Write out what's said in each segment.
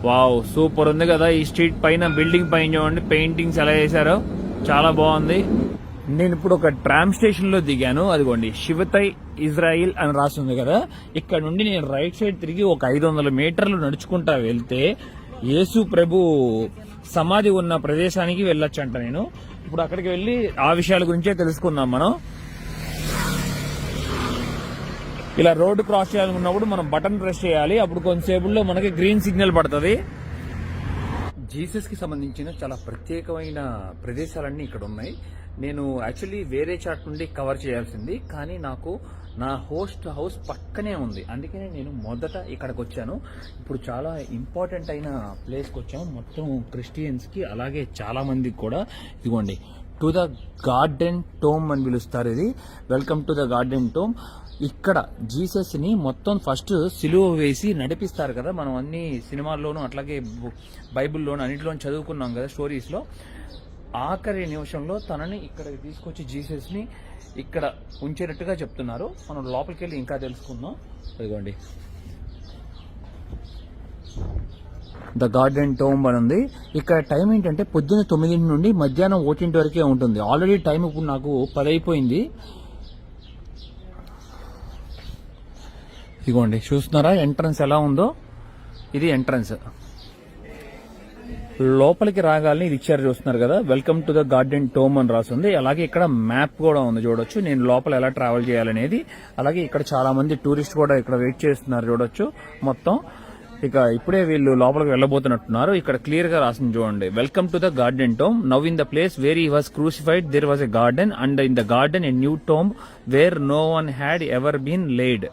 Wow, super ఉంది కదా. ఈ స్ట్రీట్ పైన బిల్డింగ్ పైన చూడండి పెయింటింగ్స్ ఎలా చేశారో, చాలా బాగుంది. నేను ఇప్పుడు ఒక ట్రామ్ స్టేషన్ లో దిగాను. అదిగోండి శివతై ఇజ్రాయిల్ అని రాస్తుంది కదా. ఇక్కడ నుండి నేను రైట్ సైడ్ తిరిగి ఒక 500 మీటర్లు నడుచుకుంటా వెళ్తే యేసు ప్రభు సమాధి ఉన్న ప్రదేశానికి వెళ్ళొచ్చంట. నేను ఇప్పుడు అక్కడికి వెళ్ళి ఆ విషయాల గురించే తెలుసుకుందాం. మనం ఇలా రోడ్డు క్రాస్ చేయాలనుకున్నప్పుడు మనం బటన్ ప్రెస్ చేయాలి. అప్పుడు కొంతసేపులో మనకి గ్రీన్ సిగ్నల్ పడుతుంది. జీసస్ కి సంబంధించిన చాలా ప్రత్యేకమైన ప్రదేశాలన్నీ ఇక్కడ ఉన్నాయి. నేను యాక్చువల్లీ వేరే చాట్ నుండి కవర్ చేయాల్సింది, కానీ నాకు నా హోస్ట్ హౌస్ పక్కనే ఉంది. అందుకనే నేను మొదట ఇక్కడికి వచ్చాను. ఇప్పుడు చాలా ఇంపార్టెంట్ అయిన ప్లేస్కి వచ్చాము. మొత్తం క్రిస్టియన్స్ కి, అలాగే చాలా మందికి కూడా. ఇదిగోండి టు ద గార్డెన్ టోమ్ అని పిలుస్తారు. ఇది welcome to the Garden tome. ఇక్కడ జీసస్ ని మొత్తం ఫస్ట్ సిలువ వేసి నడిపిస్తారు కదా. మనం అన్ని సినిమాల్లోనూ అట్లాగే బైబిల్లోనూ అన్నింటిలోనూ చదువుకున్నాం కదా స్టోరీస్ లో. ఆఖరి నిమిషంలో తనని ఇక్కడికి తీసుకొచ్చి జీసస్ ని ఇక్కడ ఉంచేటట్టుగా చెప్తున్నారు. మనం లోపలికి వెళ్ళి ఇంకా తెలుసుకుందాం. అదిగోండి ద గార్డెన్ టోమ్ అని ఉంది. ఇక్కడ టైం ఏంటంటే పొద్దున్న 9 నుండి మధ్యాహ్నం 1 వరకే ఉంటుంది. ఆల్రెడీ టైం ఇప్పుడు నాకు 10 అయిపోయింది. ఇదిగోండి చూస్తున్నారా ఎంట్రన్స్ ఎలా ఉందో. ఇది ఎంట్రన్స్. లోపలికి రాగాలని ఇది ఇచ్చారు, చూస్తున్నారు కదా. Welcome to the Garden tome అని రాస్తుంది. అలాగే ఇక్కడ మ్యాప్ కూడా ఉంది చూడొచ్చు, నేను లోపల ఎలా ట్రావెల్ చేయాలనేది. అలాగే ఇక్కడ చాలా మంది టూరిస్ట్ కూడా ఇక్కడ వెయిట్ చేస్తున్నారు చూడొచ్చు మొత్తం. ఇక ఇప్పుడే వీళ్ళు లోపలికి వెళ్ళబోతున్నట్టున్నారు. ఇక్కడ క్లియర్ గా రాసింది చూడండి, welcome to the Garden Tomb. Now in the place where he was crucified there was a garden and in the garden a new tomb where no one had ever been laid.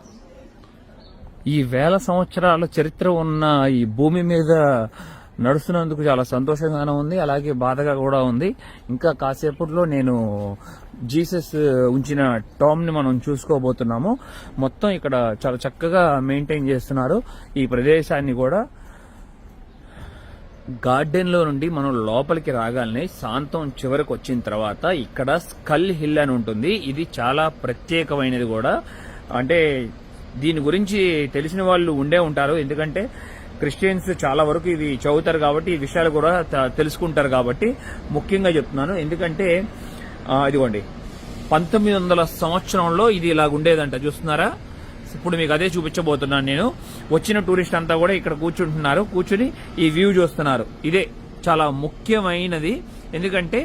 ఈ 1000 సంవత్సరాల చరిత్ర ఉన్న ఈ భూమి మీద నడుస్తున్నందుకు చాలా సంతోషంగానే ఉంది, అలాగే బాధగా కూడా ఉంది. ఇంకా కాసేపట్లో నేను జీసస్ ఉంచిన టామ్ ని మనం చూసుకోబోతున్నాము. మొత్తం ఇక్కడ చాలా చక్కగా మెయింటైన్ చేస్తున్నారు ఈ ప్రదేశాన్ని కూడా. గార్డెన్ లో నుండి మనం లోపలికి రాగానే శాంతం చివరికి వచ్చిన తర్వాత ఇక్కడ స్కల్ హిల్ అని ఉంటుంది. ఇది చాలా ప్రత్యేకమైనది కూడా. అంటే దీని గురించి తెలిసిన వాళ్ళు ఉండే ఉంటారు, ఎందుకంటే క్రిస్టియన్స్ చాలా వరకు ఇవి చదువుతారు కాబట్టి ఈ విషయాలు కూడా తెలుసుకుంటారు కాబట్టి ముఖ్యంగా చెప్తున్నాను. ఎందుకంటే ఇదిగోండి 1900 సంవత్సరంలో ఇది ఇలా ఉండేదంట. చూస్తున్నారా, ఇప్పుడు మీకు అదే చూపించబోతున్నాను నేను. వచ్చిన టూరిస్ట్ అంతా కూడా ఇక్కడ కూర్చుంటున్నారు, కూర్చుని ఈ వ్యూ చూస్తున్నారు. ఇదే చాలా ముఖ్యమైనది, ఎందుకంటే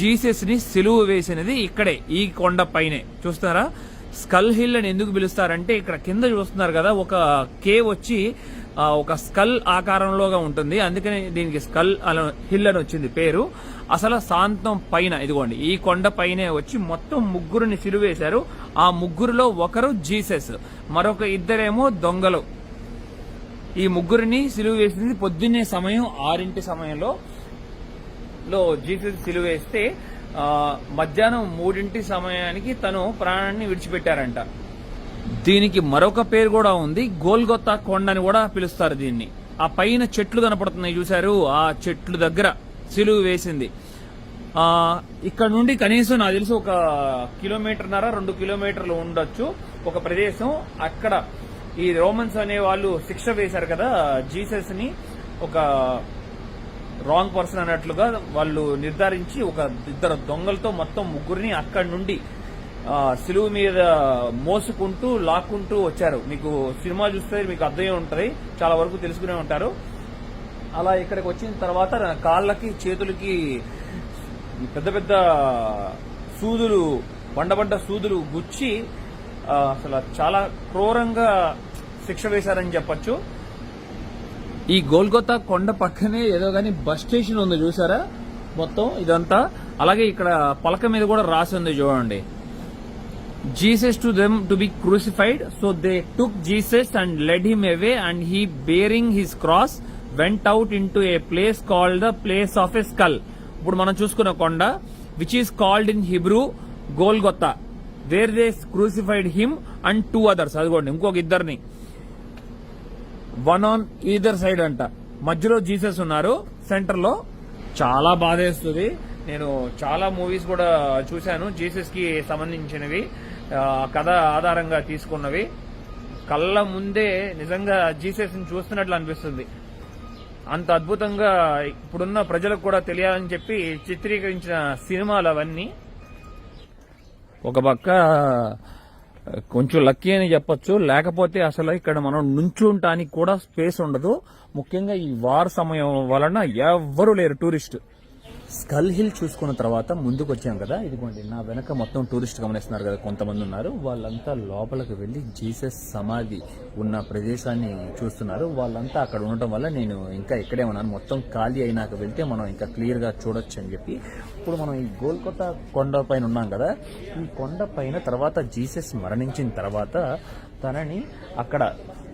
జీసస్ ని సిలువ వేసినది ఇక్కడే, ఈ కొండ పైనే. చూస్తున్నారా, స్కల్ హిల్ అని ఎందుకు పిలుస్తారంటే ఇక్కడ కింద చూస్తున్నారు కదా, ఒక కేవ్ వచ్చి ఒక స్కల్ ఆకారంలోగా ఉంటుంది, అందుకని దీనికి స్కల్ హిల్ అని వచ్చింది పేరు. అసలు శాంతం పైన ఇదిగోండి ఈ కొండ పైనే వచ్చి మొత్తం ముగ్గురిని సిలువేశారు. ఆ ముగ్గురులో ఒకరు జీసస్, మరొక ఇద్దరేమో దొంగలు. ఈ ముగ్గురిని సిలువ వేసింది పొద్దున్నే సమయం 6 సమయంలో జీసస్ సిలువ వేస్తే మధ్యాహ్నం 3 సమయానికి తను ప్రాణాన్ని విడిచిపెట్టారంట. దీనికి మరొక పేరు కూడా ఉంది, గోల్గొతా కొండ అని కూడా పిలుస్తారు దీన్ని. ఆ పైన చెట్లు కనపడుతున్నాయి చూశారు, ఆ చెట్లు దగ్గర సిలువ వేసింది. ఇక్కడ నుండి కనీసం నాకు తెలిసి ఒక 1.5-2 కిలోమీటర్లు ఉండొచ్చు ఒక ప్రదేశం. అక్కడ ఈ రోమన్స్ అనే వాళ్ళు శిక్ష వేశారు కదా జీసస్ ని, ఒక రాంగ్ పర్సన్ అన్నట్లుగా వాళ్ళు నిర్ధారించి ఒక 2 దొంగలతో మొత్తం ముగ్గురిని అక్కడి నుండి సిలువ మీద మోసుకుంటూ లాక్కుంటూ వచ్చారు. మీకు సినిమా చూస్తే మీకు అర్థమై ఉంటుంది, చాలా వరకు తెలుసుకునే ఉంటారు. అలా ఇక్కడికి వచ్చిన తర్వాత కాళ్ళకి చేతులకి పెద్ద పెద్ద సూదులు, బండబండ సూదులు గుచ్చి అసలు చాలా క్రూరంగా శిక్ష వేశారని చెప్పొచ్చు. ఈ గోల్గొతా కొండ పక్కనే ఏదో గాని బస్ స్టేషన్ ఉంది చూసారా మొత్తం ఇదంతా. అలాగే ఇక్కడ పలక మీద కూడా రాసి ఉంది చూడండి, Jesus to them to be crucified. So they took Jesus and led him away, and he bearing his cross went out into a place called the place of a skull. ఇప్పుడు మనం చూసుకున్న కొండ which is called in Hebrew Golgotha, where they crucified him and 2 others. అదిగోండి ఇంకొక ఇద్దరిని, one on either side అంట. మధ్యలో Jesus ఉన్నారు సెంటర్ లో. చాలా బాధేస్తుంది. నేను చాలా మూవీస్ కూడా చూశాను జీసస్ కి సంబంధించినవి, కథ ఆధారంగా తీసుకున్నవి. కళ్ళ ముందే నిజంగా జీసస్ ని చూస్తున్నట్లు అనిపిస్తుంది. అంత అద్భుతంగా ఇప్పుడున్న ప్రజలకు కూడా తెలియాలని చెప్పి చిత్రీకరించిన సినిమాలు అవన్నీ. ఒక పక్క కొంచెం లక్కీ అని చెప్పొచ్చు, లేకపోతే అసలు ఇక్కడ మనం నుంచుంటానికి కూడా స్పేస్ ఉండదు. ముఖ్యంగా ఈ వార్ సమయం వలన ఎవ్వరూ లేరు టూరిస్ట్. స్కల్ హిల్ చూసుకున్న తర్వాత ముందుకు వచ్చాం కదా, ఇదిగోండి నా వెనక మొత్తం టూరిస్ట్ గమనిస్తున్నారు కదా, కొంతమంది ఉన్నారు. వాళ్ళంతా లోపలికి వెళ్లి జీసస్ సమాధి ఉన్న ప్రదేశాన్ని చూస్తున్నారు. వాళ్ళంతా అక్కడ ఉండటం వల్ల నేను ఇంకా ఇక్కడే ఉన్నాను. మొత్తం ఖాళీ అయినాక వెళ్తే మనం ఇంకా క్లియర్ గా చూడొచ్చు అని చెప్పి. ఇప్పుడు మనం ఈ గోల్కొండ కొండ పైన ఉన్నాం కదా, ఈ కొండ పైన తర్వాత జీసస్ మరణించిన తర్వాత తనని అక్కడ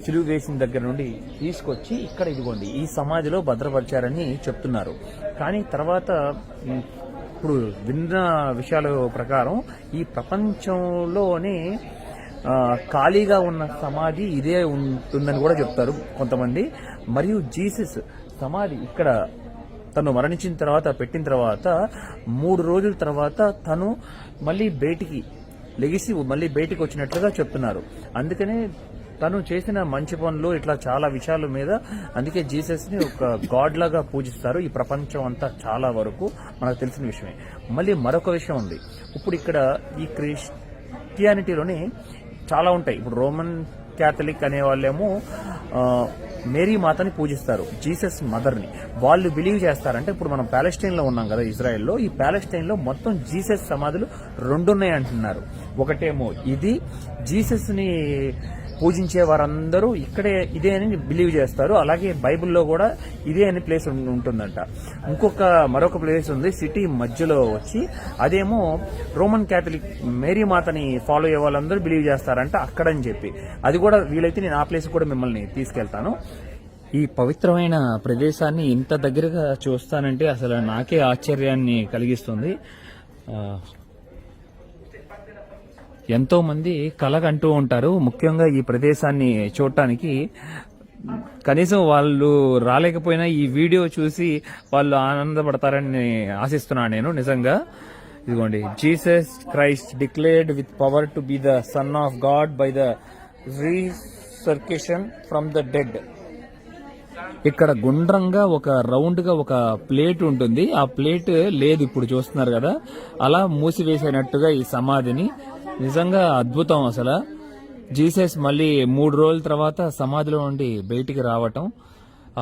సిలువ వేసిన దగ్గర నుండి తీసుకొచ్చి ఇక్కడ ఇదిగోండి ఈ సమాధిలో భద్రపరిచారని చెప్తున్నారు. కానీ తర్వాత ఇప్పుడు విన్న విషయాల ప్రకారం ఈ ప్రపంచంలోనే ఖాళీగా ఉన్న సమాధి ఇదే ఉంటుందని కూడా చెప్తారు కొంతమంది. మరియు జీసస్ సమాధి ఇక్కడ తను మరణించిన తర్వాత పెట్టిన తర్వాత 3 రోజుల తర్వాత తను మళ్ళీ బయటికి లెగిసి మళ్ళీ బయటికి వచ్చినట్లుగా చెప్తున్నారు. అందుకనే తను చేసిన మంచి పనులు ఇట్లా చాలా విషయాల మీద అందుకే జీసస్ ని ఒక గాడ్ లాగా పూజిస్తారు ఈ ప్రపంచం అంతా. చాలా వరకు మనకు తెలిసిన విషయమే. మళ్ళీ మరొక విషయం ఉంది. ఇప్పుడు ఇక్కడ ఈ క్రిస్టియానిటీలోని చాలా ఉంటాయి. ఇప్పుడు రోమన్ క్యాథలిక్ అనే వాళ్ళేమో మేరీ మాతని పూజిస్తారు, జీసస్ మదర్ ని. వాళ్ళు బిలీవ్ చేస్తారంటే ఇప్పుడు మనం ప్యాలెస్టైన్ లో ఉన్నాం కదా, ఇజ్రాయెల్లో. ఈ ప్యాలెస్టైన్ లో మొత్తం జీసస్ సమాధులు 2 ఉన్నాయి అంటున్నారు. ఒకటేమో ఇది జీసస్ ని పూజించే వారందరూ ఇక్కడే ఇదే అని బిలీవ్ చేస్తారు. అలాగే బైబిల్లో కూడా ఇదే అని ప్లేస్ ఉంటుందంట. మరొక ప్లేస్ ఉంది సిటీ మధ్యలో వచ్చి, అదేమో రోమన్ క్యాథలిక్ మేరీ మాతని ఫాలో అయ్యే వాళ్ళందరూ బిలీవ్ చేస్తారంట అక్కడని చెప్పి. అది కూడా వీలైతే నేను ఆ ప్లేస్ కూడా మిమ్మల్ని తీసుకెళ్తాను. ఈ పవిత్రమైన ప్రదేశాన్ని ఇంత దగ్గరగా చూస్తానంటే అసలు నాకే ఆశ్చర్యాన్ని కలిగిస్తుంది. ఎంతో మంది కలగంటూ ఉంటారు ముఖ్యంగా ఈ ప్రదేశాన్ని చూడటానికి. కనీసం వాళ్ళు రాలేకపోయినా ఈ వీడియో చూసి వాళ్ళు ఆనందపడతారని ఆశిస్తున్నాను నేను నిజంగా. ఇదిగోండి, Jesus Christ declared with power to be the son of God by the resurrection from the dead. ఇక్కడ గుండ్రంగా ఒక రౌండ్ గా ఒక ప్లేట్ ఉంటుంది. ఆ ప్లేట్ లేదు ఇప్పుడు చూస్తున్నారు కదా, అలా మూసివేసినట్టుగా ఈ సమాధిని. నిజంగా అద్భుతం అసలు. జీసస్ మళ్ళీ 3 రోజుల తర్వాత సమాధిలో నుండి బయటికి రావటం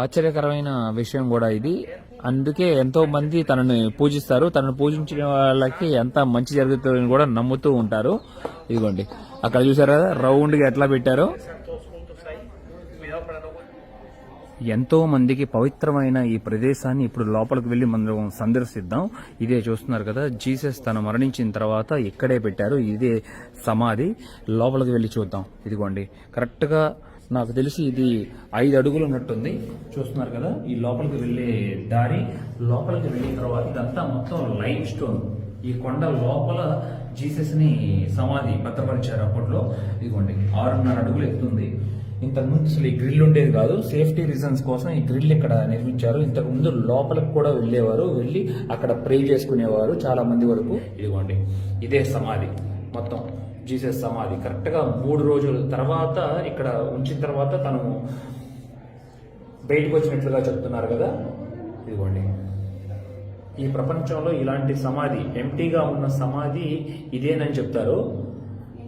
ఆశ్చర్యకరమైన విషయం కూడా ఇది. అందుకే ఎంతో మంది తనని పూజిస్తారు. తనను పూజించిన వాళ్ళకి ఎంత మంచి జరుగుతుందని కూడా నమ్ముతూ ఉంటారు. ఇదిగోండి అక్కడ చూసారా రౌండ్ గా ఎట్లా పెట్టారో. ఎంతో మందికి పవిత్రమైన ఈ ప్రదేశాన్ని ఇప్పుడు లోపలికి వెళ్లి మనం సందర్శిద్దాం. ఇదే చూస్తున్నారు కదా, జీసస్ తను మరణించిన తర్వాత ఇక్కడే పెట్టారు, ఇదే సమాధి. లోపలికి వెళ్లి చూద్దాం. ఇదిగోండి కరెక్ట్ గా నాకు తెలిసి ఇది 5 అడుగులు ఉన్నట్టుంది. చూస్తున్నారు కదా ఈ లోపలికి వెళ్లే దారి. లోపలికి వెళ్ళిన తర్వాత ఇదంతా మొత్తం లైమ్ స్టోన్. ఈ కొండ లోపల జీసస్ ని సమాధి భద్రపరిచారు అప్పట్లో. ఇదిగోండి 6.5 అడుగులు ఎత్తుంది. ఇంతకుముందు అసలు ఈ గ్రిల్ ఉండేది కాదు. సేఫ్టీ రీజన్స్ కోసం ఈ గ్రిల్ ఇక్కడ నిర్మించారు. ఇంతకు ముందు లోపలికి కూడా వెళ్లేవారు, వెళ్లి అక్కడ ప్రే చేసుకునేవారు చాలా మంది వరకు. ఇదిగోండి ఇదే సమాధి, మొత్తం జీసస్ సమాధి. కరెక్ట్ గా 3 రోజుల తర్వాత ఇక్కడ ఉంచిన తర్వాత తను బయటకు వచ్చినట్లుగా చెప్తున్నారు కదా. ఇదిగోండి ఈ ప్రపంచంలో ఇలాంటి సమాధి, ఎంటీగా ఉన్న సమాధి ఇదేనని చెప్తారు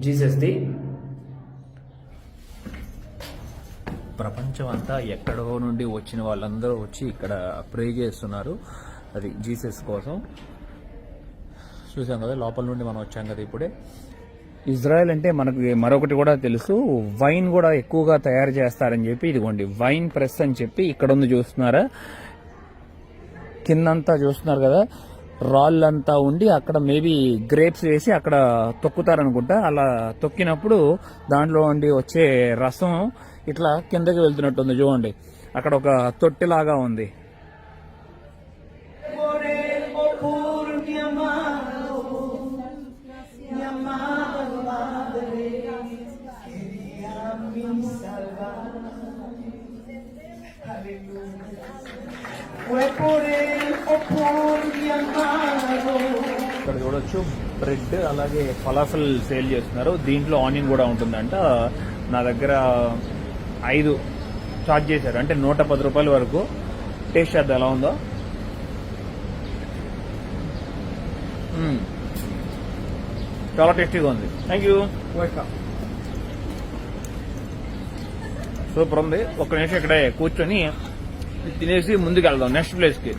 జీసస్ది. ప్రపంచం అంతా ఎక్కడో నుండి వచ్చిన వాళ్ళందరూ వచ్చి ఇక్కడ ప్రే చేస్తున్నారు, అది జీసస్ కోసం. చూసాం కదా లోపల నుండి మనం వచ్చాం కదా ఇప్పుడే. ఇజ్రాయెల్ అంటే మనకు మరొకటి కూడా తెలుసు, వైన్ కూడా ఎక్కువగా తయారు చేస్తారని చెప్పి. ఇదిగోండి వైన్ ప్రెస్ అని చెప్పి ఇక్కడ ఉంది చూస్తున్నారా, కిందంతా చూస్తున్నారు కదా రాళ్ళంతా ఉండి అక్కడ మేబీ గ్రేప్స్ వేసి అక్కడ తొక్కుతారనుకుంటా. అలా తొక్కినప్పుడు దాంట్లో ఉండి వచ్చే రసం ఇట్లా కిందకి వెళ్తున్నట్టుంది చూడండి. అక్కడ ఒక తొట్టిలాగా ఉంది. ఇక్కడ చూడొచ్చు బ్రెడ్ అలాగే ఫలాఫల్ సేల్ చేస్తున్నారు. దీంట్లో ఆనియన్ కూడా ఉంటుందంట. నా దగ్గర 5 చార్జ్ చేశారు, అంటే 110 రూపాయల వరకు. టేస్ట్ చేద్దాం ఎలా ఉందో. చాలా టేస్టీగా ఉంది. Thank you. సూపర్ ఉంది. ఒక్క నిమిషం ఇక్కడే కూర్చొని తినేసి ముందుకు వెళ్దాం నెక్స్ట్ ప్లేస్కి.